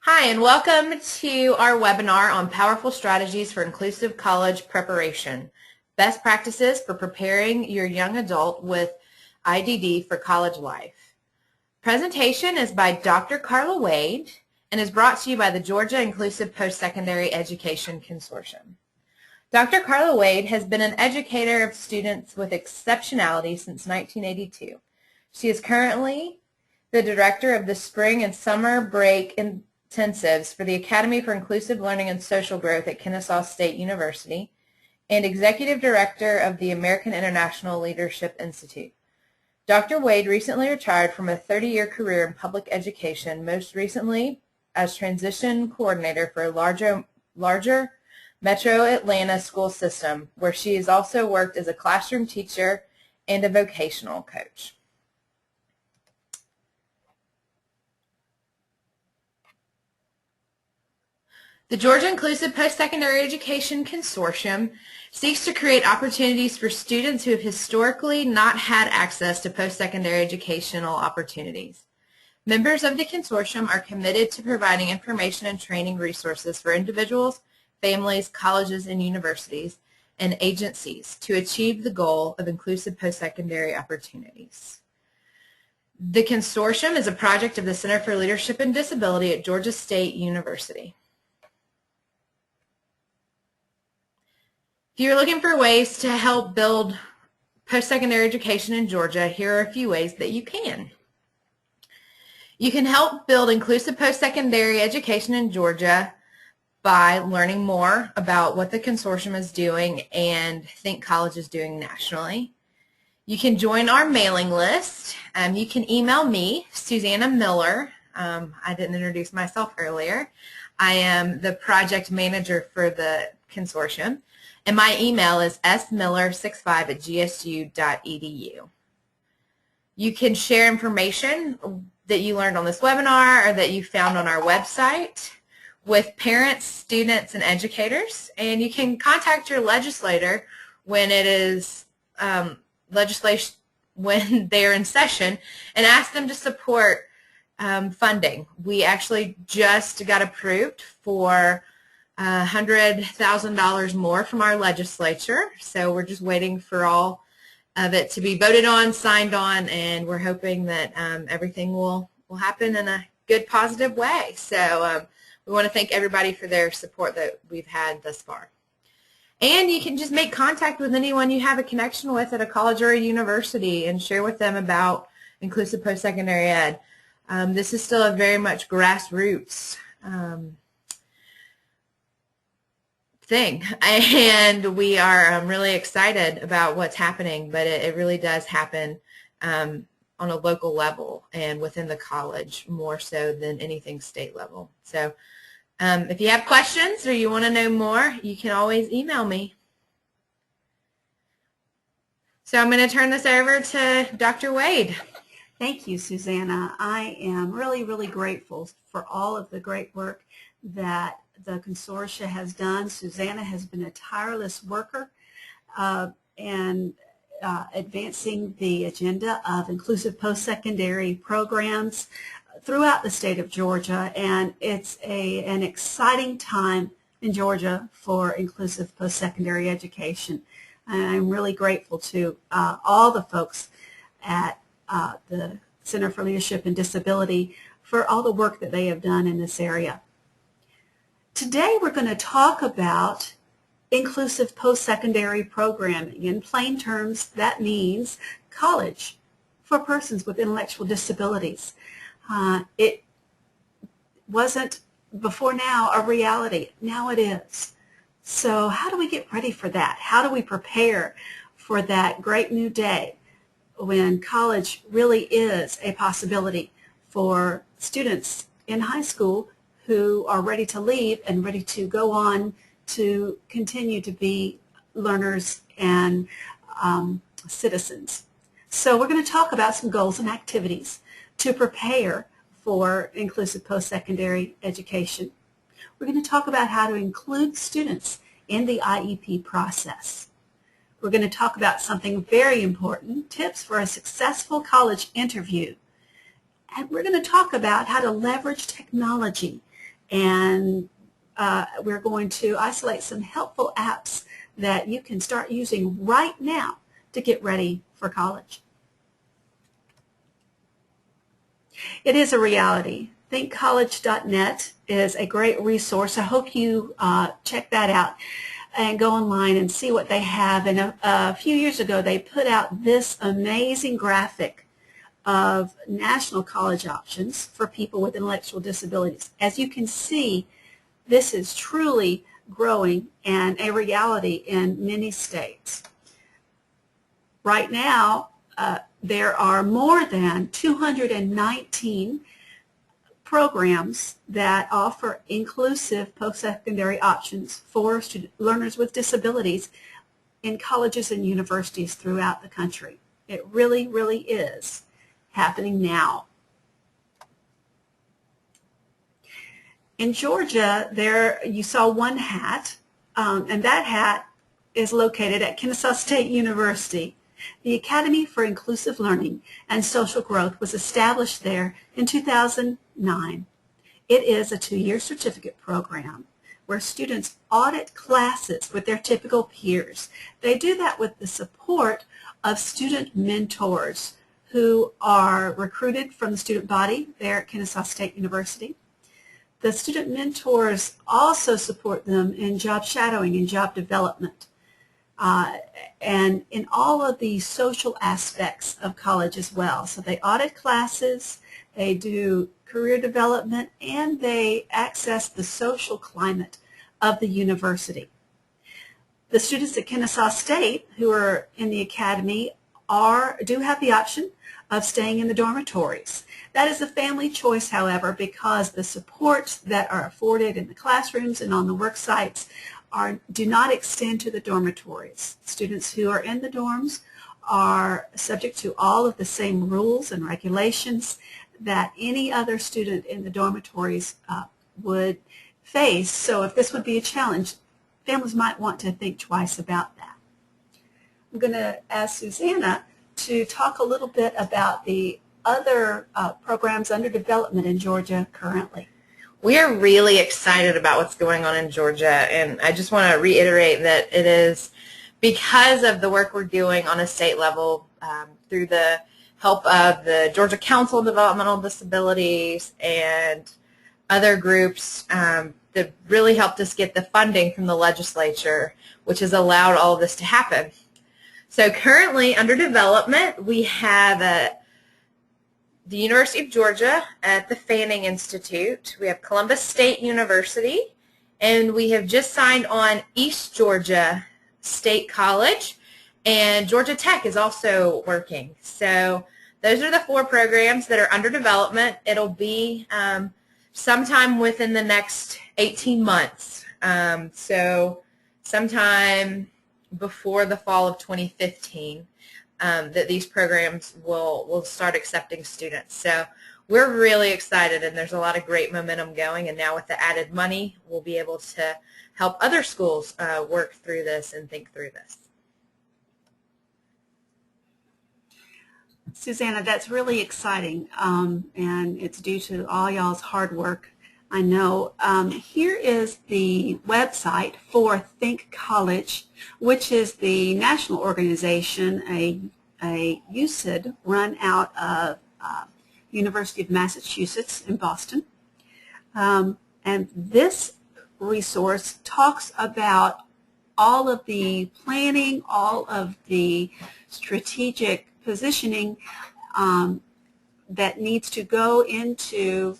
Hi, and welcome to our webinar on Powerful Strategies for Inclusive College Preparation, Best Practices for Preparing Your Young Adult with IDD for College Life. Presentation is by Dr. Karla Wade and is brought to you by the Georgia Inclusive Post-Secondary Education Consortium. Dr. Karla Wade has been an educator of students with exceptionality since 1982. She is currently the director of the spring and summer break intensives for the Academy for Inclusive Learning and Social Growth at Kennesaw State University and executive director of the American International Leadership Institute. Dr. Wade recently retired from a 30-year career in public education, most recently as transition coordinator for a larger Metro Atlanta school system, where she has also worked as a classroom teacher and a vocational coach. The Georgia Inclusive Post-Secondary Education Consortium seeks to create opportunities for students who have historically not had access to post-secondary educational opportunities. Members of the consortium are committed to providing information and training resources for individuals, families, colleges, and universities, and agencies to achieve the goal of inclusive post-secondary opportunities. The consortium is a project of the Center for Leadership and Disability at Georgia State University. If you're looking for ways to help build post-secondary education in Georgia, here are a few ways that you can. You can help build inclusive post-secondary education in Georgia by learning more about what the consortium is doing and Think College is doing nationally. You can join our mailing list. You can email me, Susanna Miller. I didn't introduce myself earlier. I am the project manager for the consortium, and my email is smiller65@gsu.edu. You can share information that you learned on this webinar or that you found on our website with parents, students, and educators, and you can contact your legislator when it is legislation when they're in session and ask them to support funding. We actually just got approved for $100,000 more from our legislature, so we're just waiting for all of it to be voted on, signed on, and we're hoping that everything will happen in a good, positive way. So we want to thank everybody for their support that we've had thus far. And you can just make contact with anyone you have a connection with at a college or a university and share with them about inclusive post-secondary ed. This is still a very much grassroots thing, and we are really excited about what's happening, but it really does happen on a local level and within the college more so than anything state level. So if you have questions or you want to know more, you can always email me. So I'm going to turn this over to Dr. Wade. Thank you, Susanna. I am really, really grateful for all of the great work that the consortia has done. Susanna has been a tireless worker and advancing the agenda of inclusive post-secondary programs throughout the state of Georgia, and it's an exciting time in Georgia for inclusive post-secondary education. And I'm really grateful to all the folks at the Center for Leadership and Disability for all the work that they have done in this area. Today we're going to talk about inclusive post-secondary programming. In plain terms, that means college for persons with intellectual disabilities. It wasn't before now a reality. Now it is. So how do we get ready for that? How do we prepare for that great new day when college really is a possibility for students in high school who are ready to leave and ready to go on to continue to be learners and citizens? So we're going to talk about some goals and activities to prepare for inclusive post-secondary education. We're going to talk about how to include students in the IEP process. We're going to talk about something very important, tips for a successful college interview. And we're going to talk about how to leverage technology and we're going to isolate some helpful apps that you can start using right now to get ready for college. It is a reality. ThinkCollege.net is a great resource. I hope you check that out and go online and see what they have. And a few years ago, they put out this amazing graphic of national college options for people with intellectual disabilities. As you can see, this is truly growing and a reality in many states. Right now, there are more than 219 programs that offer inclusive post-secondary options for learners with disabilities in colleges and universities throughout the country. It really, really is happening now. In Georgia, there you saw one hat, and that hat is located at Kennesaw State University. The Academy for Inclusive Learning and Social Growth was established there in 2009. It is a 2-year certificate program where students audit classes with their typical peers. They do that with the support of student mentors who are recruited from the student body there at Kennesaw State University. The student mentors also support them in job shadowing and job development. And in all of the social aspects of college as well. So they audit classes, they do career development, and they access the social climate of the university. The students at Kennesaw State who are in the academy do have the option of staying in the dormitories. That is a family choice, however, because the supports that are afforded in the classrooms and on the work sites do not extend to the dormitories. Students who are in the dorms are subject to all of the same rules and regulations that any other student in the dormitories would face. So if this would be a challenge, families might want to think twice about that. I'm going to ask Susanna to talk a little bit about the other programs under development in Georgia currently. We are really excited about what's going on in Georgia, and I just want to reiterate that it is because of the work we're doing on a state level through the help of the Georgia Council of Developmental Disabilities and other groups that really helped us get the funding from the legislature, which has allowed all of this to happen. So currently under development, we have the University of Georgia at the Fanning Institute. We have Columbus State University, and we have just signed on East Georgia State College, and Georgia Tech is also working. So those are the 4 programs that are under development. It'll be sometime within the next 18 months. So sometime before the fall of 2015. That these programs will start accepting students. So we're really excited, and there's a lot of great momentum going, and now with the added money, we'll be able to help other schools work through this and think through this. Susanna, that's really exciting, and it's due to all y'all's hard work, I know. Here is the website for Think College, which is the national organization, a USID run out of University of Massachusetts in Boston. And this resource talks about all of the planning, all of the strategic positioning that needs to go into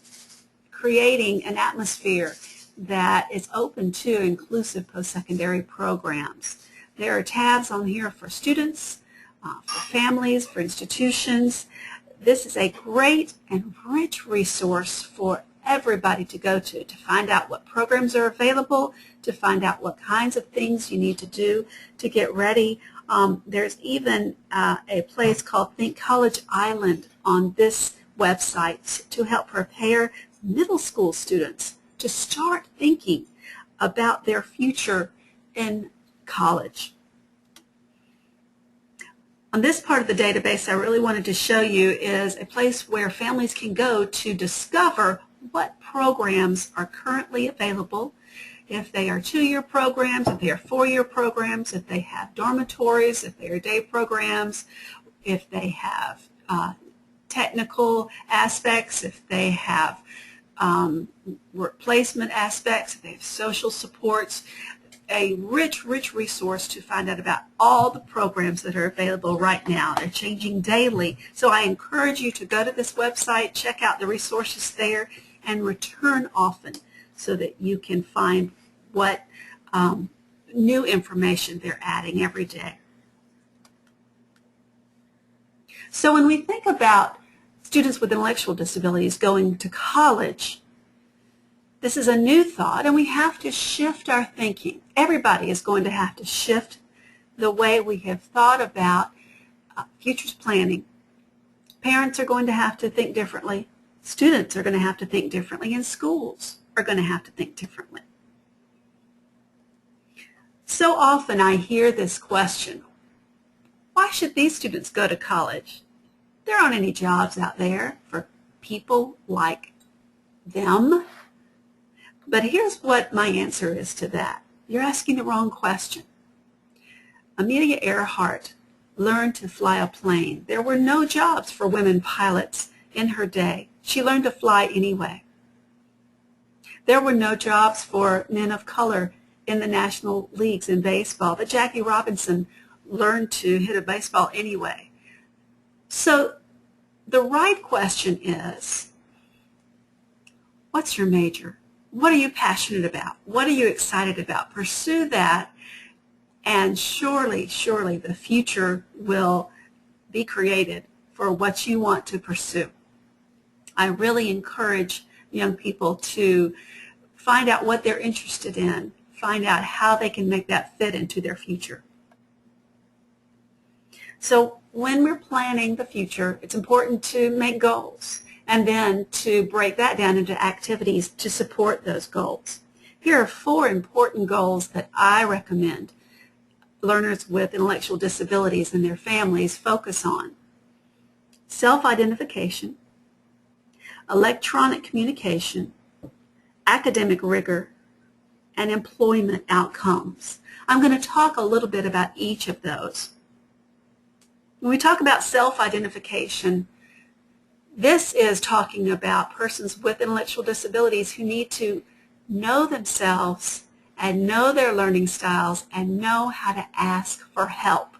creating an atmosphere that is open to inclusive post-secondary programs. There are tabs on here for students, for families, for institutions. This is a great and rich resource for everybody to go to find out what programs are available, to find out what kinds of things you need to do to get ready. There's even a place called Think College Island on this website to help prepare middle school students to start thinking about their future in college. On this part of the database I really wanted to show you is a place where families can go to discover what programs are currently available, if they are 2-year programs, if they are 4-year programs, if they have dormitories, if they are day programs, if they have technical aspects, if they have work placement aspects, if they have social supports. A rich resource to find out about all the programs that are available right now. They're changing daily. So I encourage you to go to this website, check out the resources there, and return often so that you can find what new information they're adding every day. So when we think about students with intellectual disabilities going to college, this is a new thought, and we have to shift our thinking. Everybody is going to have to shift the way we have thought about futures planning. Parents are going to have to think differently. Students are going to have to think differently, and schools are going to have to think differently. So often I hear this question, why should these students go to college? There aren't any jobs out there for people like them. But here's what my answer is to that. You're asking the wrong question. Amelia Earhart learned to fly a plane. There were no jobs for women pilots in her day. She learned to fly anyway. There were no jobs for men of color in the national leagues in baseball, but Jackie Robinson learned to hit a baseball anyway. So the right question is, what's your major? What are you passionate about? What are you excited about? Pursue that, and surely the future will be created for what you want to pursue. I really encourage young people to find out what they're interested in, find out how they can make that fit into their future. So when we're planning the future, it's important to make goals and then to break that down into activities to support those goals. Here are 4 important goals that I recommend learners with intellectual disabilities and their families focus on. Self-identification, electronic communication, academic rigor, and employment outcomes. I'm going to talk a little bit about each of those. When we talk about self-identification, this is talking about persons with intellectual disabilities who need to know themselves and know their learning styles and know how to ask for help.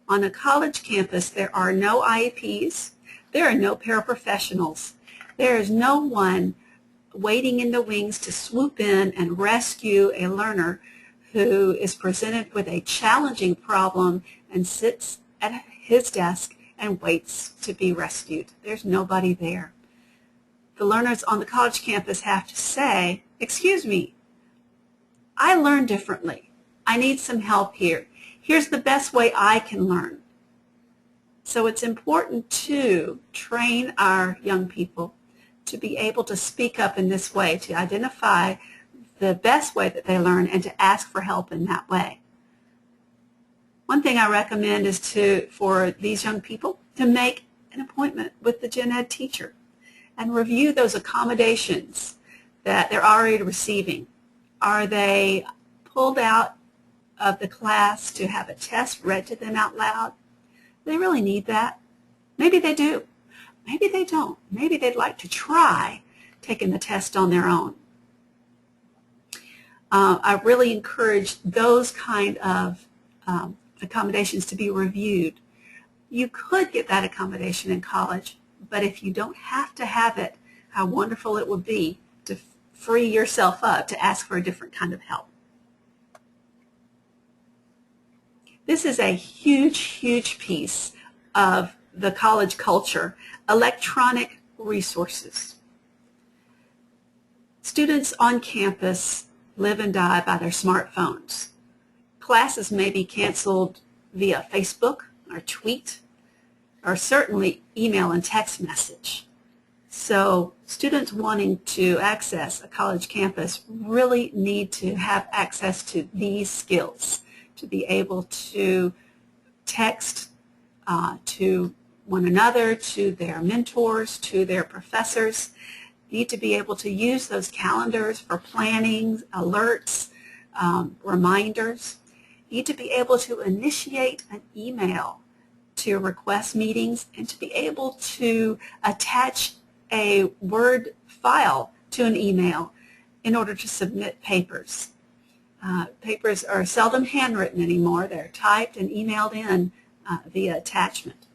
On a college campus, there are no IEPs, there are no paraprofessionals, there is no one waiting in the wings to swoop in and rescue a learner who is presented with a challenging problem and sits at his desk and waits to be rescued. There's nobody there. The learners on the college campus have to say, excuse me, I learn differently. I need some help here. Here's the best way I can learn. So it's important to train our young people to be able to speak up in this way, to identify the best way that they learn and to ask for help in that way. One thing I recommend is for these young people to make an appointment with the gen ed teacher and review those accommodations that they're already receiving. Are they pulled out of the class to have a test read to them out loud? Do they really need that? Maybe they do. Maybe they don't. Maybe they'd like to try taking the test on their own. I really encourage those kind of accommodations to be reviewed. You could get that accommodation in college, but if you don't have to have it, how wonderful it would be to free yourself up to ask for a different kind of help. This is a huge piece of the college culture, electronic resources. Students on campus live and die by their smartphones. Classes may be canceled via Facebook or tweet, or certainly email and text message. So students wanting to access a college campus really need to have access to these skills, to be able to text to one another, to their mentors, to their professors, need to be able to use those calendars for planning, alerts, reminders. You need to be able to initiate an email to request meetings and to be able to attach a Word file to an email in order to submit papers. Papers are seldom handwritten anymore. They're typed and emailed in via attachment.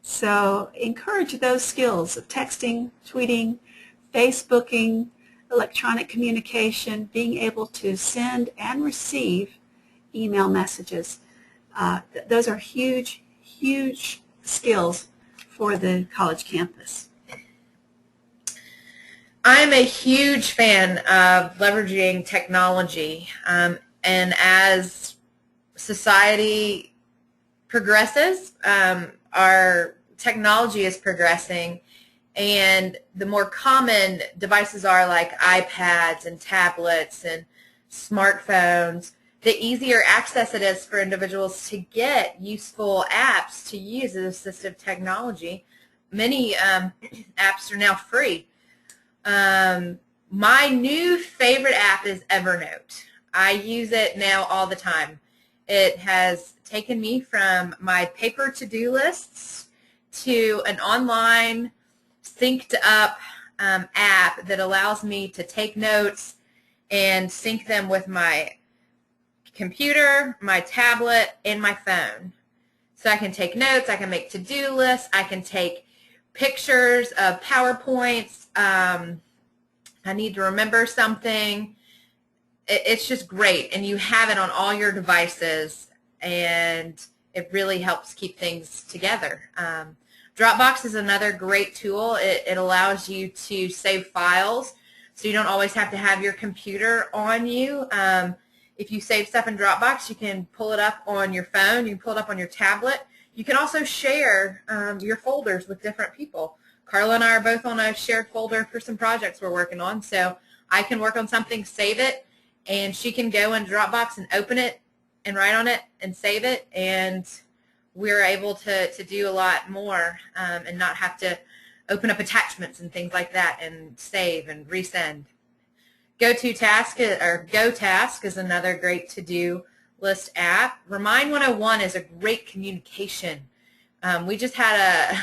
So encourage those skills of texting, tweeting, Facebooking, electronic communication, being able to send and receive email messages. Those are huge, huge skills for the college campus. I'm a huge fan of leveraging technology, and as society progresses, our technology is progressing, and the more common devices are like iPads and tablets and smartphones, the easier access it is for individuals to get useful apps to use as assistive technology. Many apps are now free. My new favorite app is Evernote. I use it now all the time. It has taken me from my paper to-do lists to an online synced up app that allows me to take notes and sync them with my computer, my tablet, and my phone. So I can take notes, I can make to-do lists, I can take pictures of PowerPoints. I need to remember something. It's just great, and you have it on all your devices, and it really helps keep things together. Dropbox is another great tool. It allows you to save files, so you don't always have to have your computer on you. If you save stuff in Dropbox, you can pull it up on your phone, you can pull it up on your tablet. You can also share your folders with different people. Karla and I are both on a shared folder for some projects we're working on, so I can work on something, save it, and she can go in Dropbox and open it and write on it and save it, and we're able to do a lot more and not have to open up attachments and things like that and save and resend. GoTask is another great to-do list app. Remind 101 is a great communication. We just had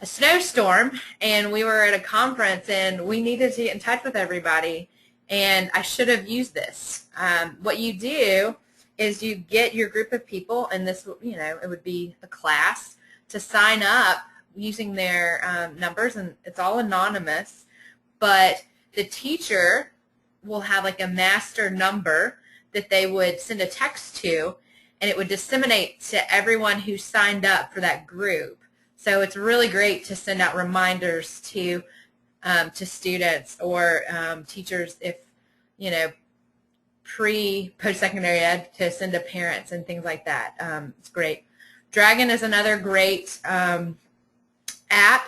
a snowstorm, and we were at a conference, and we needed to get in touch with everybody, and I should have used this. What you do is you get your group of people, and this, it would be a class, to sign up using their numbers, and it's all anonymous, but the teacher will have like a master number that they would send a text to, and it would disseminate to everyone who signed up for that group. So it's really great to send out reminders to students or teachers if, post-secondary ed, to send to parents and things like that. It's great. Dragon is another great app,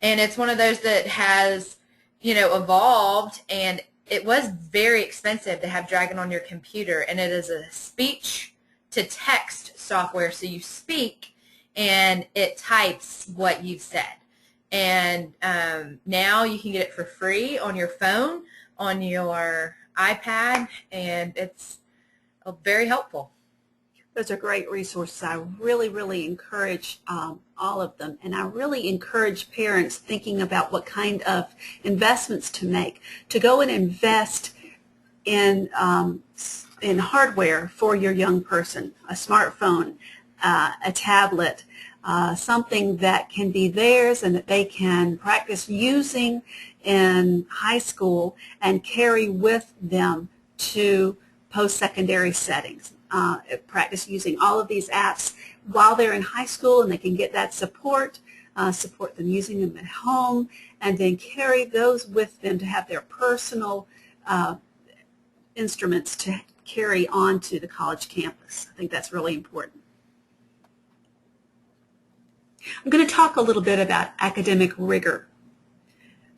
and it's one of those that has, evolved, and it was very expensive to have Dragon on your computer, and it is a speech-to-text software, so you speak, and it types what you've said. And now you can get it for free on your phone, on your iPad, and it's very helpful. Those are great resources. I really, really encourage all of them, and I really encourage parents thinking about what kind of investments to make, to go and invest in hardware for your young person, a smartphone, a tablet, something that can be theirs and that they can practice using in high school and carry with them to post-secondary settings. Practice using all of these apps while they're in high school, and they can get that support them using them at home, and then carry those with them to have their personal instruments to carry on to the college campus. I think that's really important. I'm going to talk a little bit about academic rigor.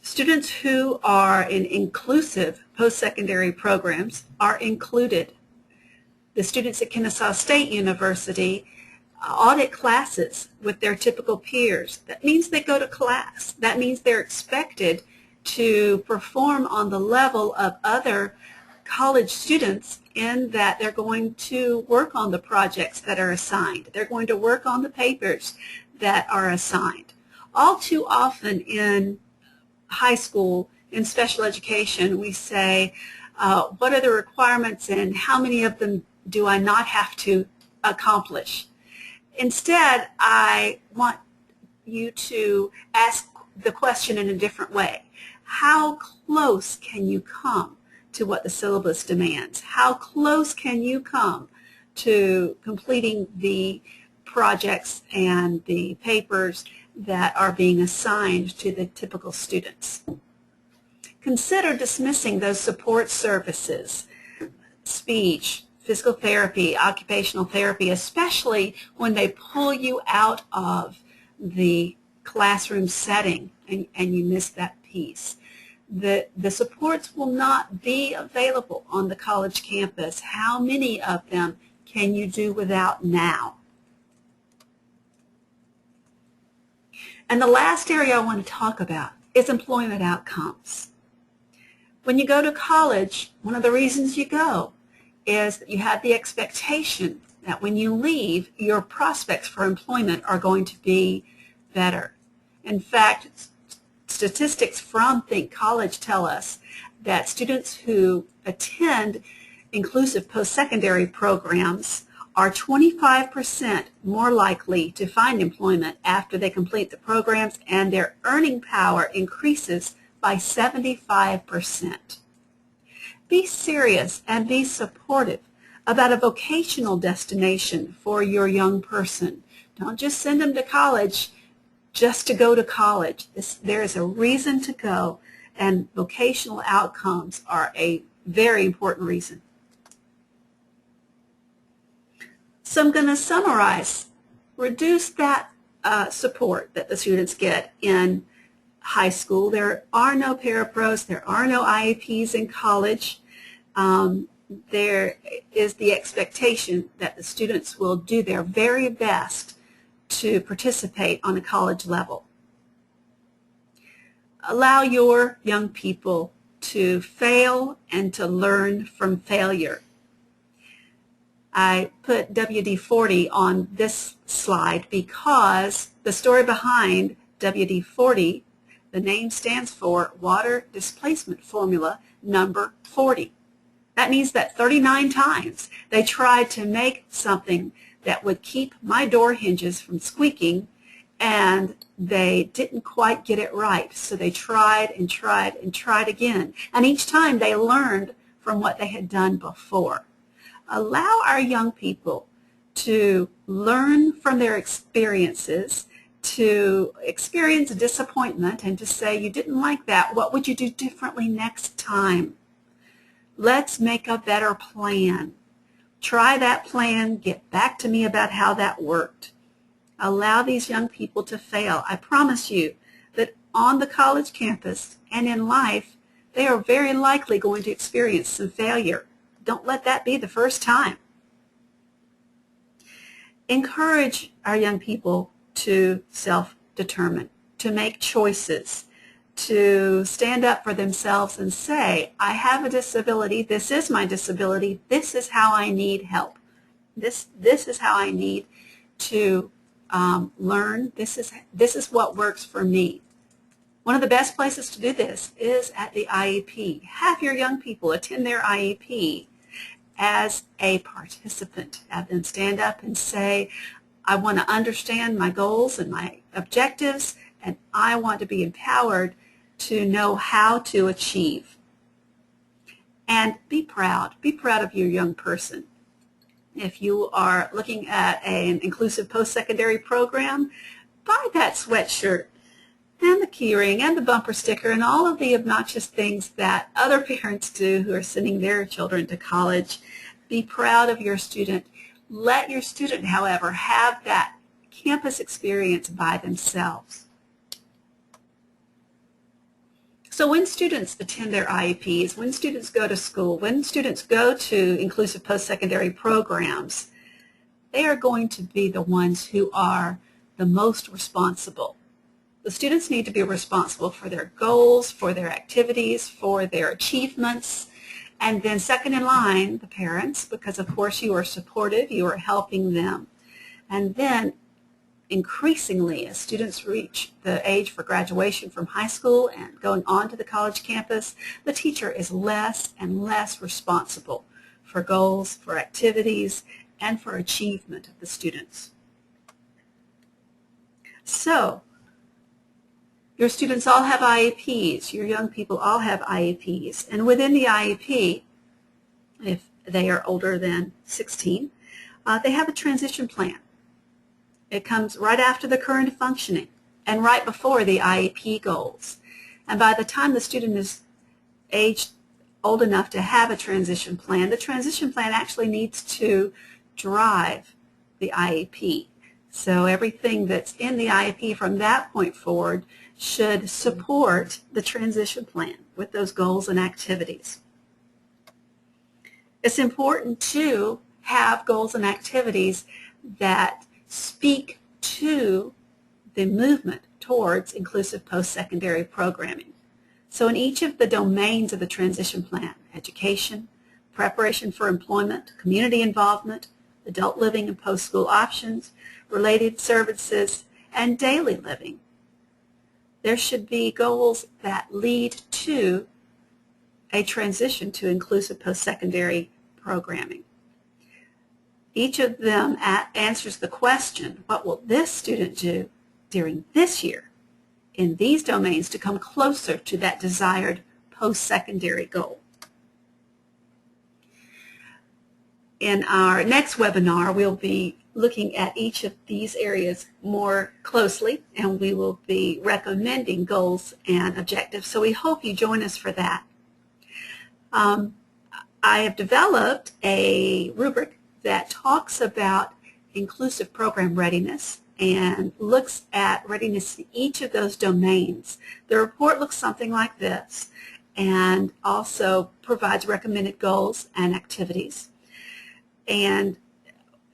Students who are in inclusive post-secondary programs are included. The students at Kennesaw State University audit classes with their typical peers. That means they go to class. That means they're expected to perform on the level of other college students in that they're going to work on the projects that are assigned. They're going to work on the papers that are assigned. All too often in high school, in special education, we say, what are the requirements and how many of them do I not have to accomplish? Instead, I want you to ask the question in a different way. How close can you come to what the syllabus demands? How close can you come to completing the projects and the papers that are being assigned to the typical students? Consider dismissing those support services, speech, physical therapy, occupational therapy, especially when they pull you out of the classroom setting and you miss that piece. The supports will not be available on the college campus. How many of them can you do without now? And the last area I want to talk about is employment outcomes. When you go to college, one of the reasons you go is that you have the expectation that when you leave, your prospects for employment are going to be better. In fact, statistics from Think College tell us that students who attend inclusive post-secondary programs are 25% more likely to find employment after they complete the programs, and their earning power increases by 75%. Be serious and be supportive about a vocational destination for your young person. Don't just send them to college just to go to college. There is a reason to go, and vocational outcomes are a very important reason. So I'm going to summarize. Reduce that support that the students get in high school. There are no parapros. There are no IEPs in college. There is the expectation that the students will do their very best to participate on a college level. Allow your young people to fail and to learn from failure. I put WD-40 on this slide because the story behind WD-40, the name stands for Water Displacement Formula number 40. That means that 39 times they tried to make something that would keep my door hinges from squeaking, and they didn't quite get it right. So they tried and tried and tried again. And each time they learned from what they had done before. Allow our young people to learn from their experiences, to experience disappointment and to say, you didn't like that, what would you do differently next time? Let's make a better plan. Try that plan, get back to me about how that worked. Allow these young people to fail. I promise you that on the college campus and in life, they are very likely going to experience some failure. Don't let that be the first time. Encourage our young people to self-determine, to make choices, to stand up for themselves and say, I have a disability, this is my disability, this is how I need help. This is how I need to learn, this is what works for me. One of the best places to do this is at the IEP. Have your young people attend their IEP as a participant. Have them stand up and say, I want to understand my goals and my objectives, and I want to be empowered to know how to achieve. And be proud. Be proud of your young person. If you are looking at an inclusive post-secondary program, buy that sweatshirt and the keyring and the bumper sticker and all of the obnoxious things that other parents do who are sending their children to college. Be proud of your student. Let your student, however, have that campus experience by themselves. So when students attend their IEPs, when students go to school, when students go to inclusive post-secondary programs, they are going to be the ones who are the most responsible. The students need to be responsible for their goals, for their activities, for their achievements. And then second in line, the parents, because of course you are supportive, you are helping them. And then increasingly, as students reach the age for graduation from high school and going on to the college campus, the teacher is less and less responsible for goals, for activities, and for achievement of the students. So, your students all have IEPs. Your young people all have IEPs. And within the IEP, if they are older than 16, they have a transition plan. It comes right after the current functioning and right before the IEP goals. And by the time the student is aged old enough to have a transition plan, the transition plan actually needs to drive the IEP. So everything that's in the IEP from that point forward should support the transition plan with those goals and activities. It's important to have goals and activities that speak to the movement towards inclusive post-secondary programming. So in each of the domains of the transition plan, education, preparation for employment, community involvement, adult living and post-school options, related services, and daily living, there should be goals that lead to a transition to inclusive post-secondary programming. Each of them answers the question, what will this student do during this year in these domains to come closer to that desired post-secondary goal? In our next webinar, we'll be looking at each of these areas more closely, and we will be recommending goals and objectives. So we hope you join us for that. I have developed a rubric that talks about inclusive program readiness and looks at readiness in each of those domains. The report looks something like this and also provides recommended goals and activities, and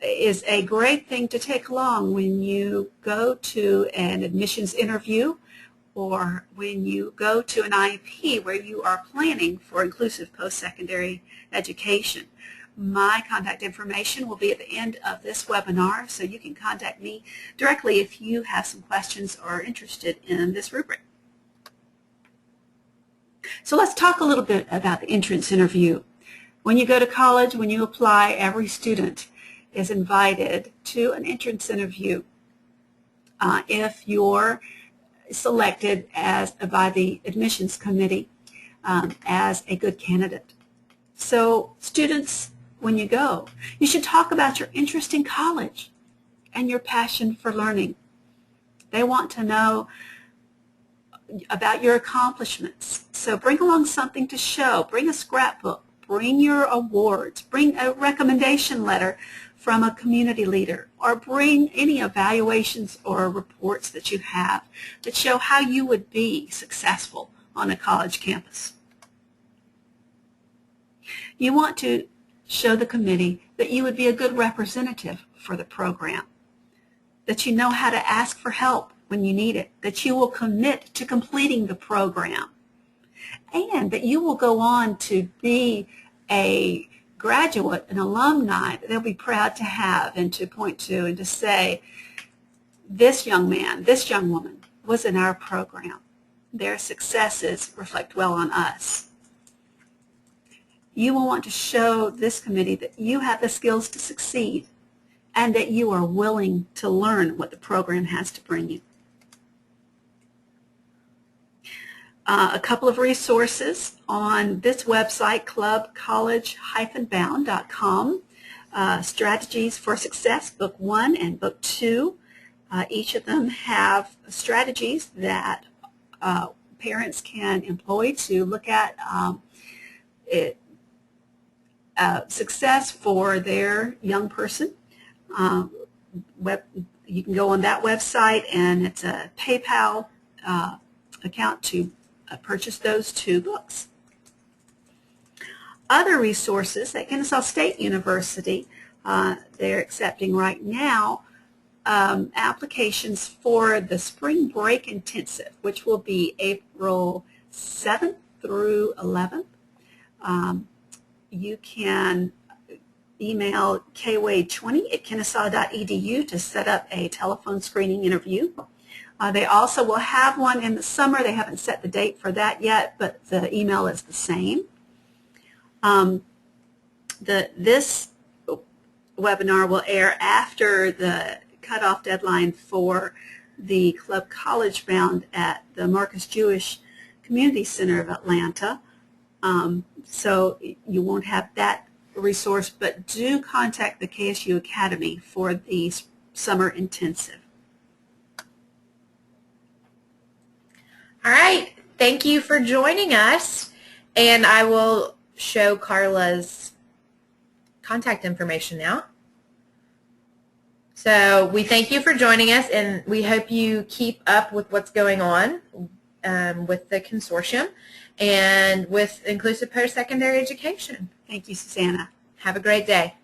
is a great thing to take along when you go to an admissions interview or when you go to an IEP where you are planning for inclusive post-secondary education. My contact information will be at the end of this webinar, so you can contact me directly if you have some questions or are interested in this rubric. So let's talk a little bit about the entrance interview. When you go to college, when you apply, every student is invited to an entrance interview if you're selected by the admissions committee as a good candidate. So students, when you go, you should talk about your interest in college and your passion for learning. They want to know about your accomplishments. So bring along something to show. Bring a scrapbook. Bring your awards. Bring a recommendation letter from a community leader, or bring any evaluations or reports that you have that show how you would be successful on a college campus. You want to show the committee that you would be a good representative for the program, that you know how to ask for help when you need it, that you will commit to completing the program, and that you will go on to be a graduate, an alumni that they'll be proud to have and to point to and to say, this young man, this young woman was in our program. Their successes reflect well on us. You will want to show this committee that you have the skills to succeed and that you are willing to learn what the program has to bring you. A couple of resources on this website, clubcollege-bound.com. Strategies for Success, Book 1 and Book 2. Each of them have strategies that parents can employ to look at success for their young person. You can go on that website, and it's a PayPal account to purchase those 2 books. Other resources at Kennesaw State University They're accepting right now applications for the Spring Break Intensive, which will be April 7th through 11th. You can email kwade20@kennesaw.edu to set up a telephone screening interview. They also will have one in the summer. They haven't set the date for that yet, but the email is the same. This webinar will air after the cutoff deadline for the Club College Bound at the Marcus Jewish Community Center of Atlanta. So you won't have that resource, but do contact the KSU Academy for the summer intensive. All right. Thank you for joining us, and I will show Karla's contact information now. So we thank you for joining us, and we hope you keep up with what's going on with the consortium and with inclusive post-secondary education. Thank you, Susanna. Have a great day.